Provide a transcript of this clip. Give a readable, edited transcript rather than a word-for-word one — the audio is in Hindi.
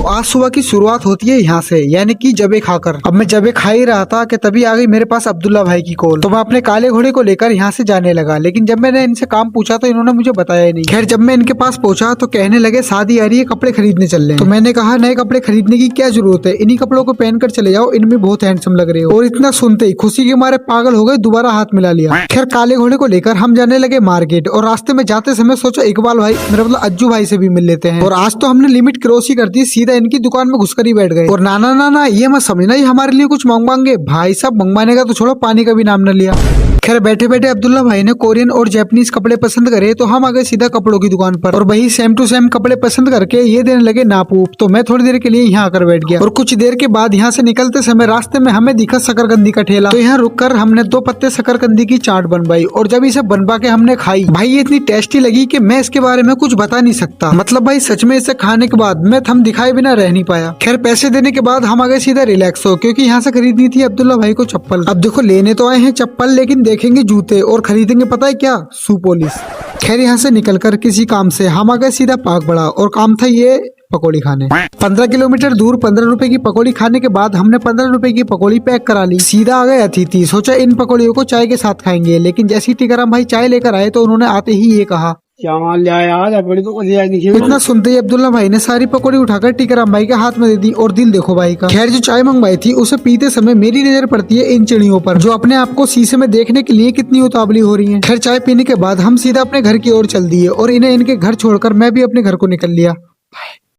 आज सुबह की शुरुआत होती है यहाँ से, यानी कि जबे खाकर। अब मैं जबे खा ही रहा था कि तभी आ गई मेरे पास अब्दुल्ला भाई की कॉल। तो मैं अपने काले घोड़े को लेकर यहाँ से जाने लगा, लेकिन जब मैंने इनसे काम पूछा तो इन्होंने मुझे बताया ही नहीं। खैर जब मैं इनके पास पहुंचा तो कहने लगे शादी आ रही है, कपड़े खरीदने चल रहे हैं। तो मैंने कहा नए कपड़े खरीदने की क्या जरूरत है, इन्हीं कपड़ों को पहनकर चले जाओ, इनमें बहुत हैंडसम लग रहे हो। और इतना सुनते ही खुशी के मारे पागल हो गए, दोबारा हाथ मिला लिया। खैर काले घोड़े को लेकर हम जाने लगे मार्केट, और रास्ते में जाते समय सोचा इकबाल भाई मेरा मतलब अज्जू भाई से भी मिल लेते हैं। और आज तो हमने लिमिट क्रॉस ही कर दी, सीधा इनकी दुकान में घुसकर ही बैठ गए। और ना ये मत समझना ये हमारे लिए कुछ मंगवाएंगे, भाई साहब मंगवाने का तो छोड़ो, पानी का भी नाम न लिया। खैर बैठे बैठे अब्दुल्ला भाई ने कोरियन और जापानीज कपड़े पसंद करे, तो हम आ गए सीधा कपड़ों की दुकान पर, और वही सेम टू सेम कपड़े पसंद करके ये देने लगे नाप ऊप। तो मैं थोड़ी देर के लिए यहाँ आकर बैठ गया, और कुछ देर के बाद यहाँ से निकलते समय रास्ते में हमें दिखा शकरकंदी का ठेला। तो यहाँ रुककर हमने 2 पत्ते शकरकंदी की चाट बनवाई, और जब इसे बनवा के हमने खाई, भाई ये इतनी टेस्टी लगी कि मैं इसके बारे में कुछ बता नहीं सकता। मतलब भाई सच में इसे खाने के बाद मैं थम दिखाए बिना रह नहीं पाया। खैर पैसे देने के बाद हम आ गए सीधा रिलैक्स हो, क्योंकि यहाँ से खरीदनी थी अब्दुल्ला भाई को चप्पल। अब देखो लेने तो आए हैं चप्पल, लेकिन देखेंगे जूते और खरीदेंगे पता है क्या, शू पॉलिश। खैर यहाँ से निकलकर किसी काम से हम आ गए सीधा पाक बड़ा, और काम था ये पकौड़ी खाने। 15 किलोमीटर दूर 15 रुपए की पकौड़ी खाने के बाद हमने 15 रुपए की पकौड़ी पैक करा ली। सीधा आ गए अतिथि, सोचा इन पकौड़ियों को चाय के साथ खाएंगे, लेकिन जैसे ही टीकाराम भाई चाय लेकर आए तो उन्होंने आते ही ये कहा इतना सुनते ही अब्दुल्ला भाई ने सारी पकौड़ी उठाकर टीकाराम भाई के हाथ में दे दी, और दिल देखो भाई का। खैर जो चाय मंगवाई थी उसे पीते समय मेरी नजर पड़ती है इन चिड़ियों पर, जो अपने आप को शीशे में देखने के लिए कितनी उतावली हो रही हैं। खैर चाय पीने के बाद हम सीधा अपने घर की ओर चल दिए, और इन्हें इनके घर छोड़कर मैं भी अपने घर को निकल लिया।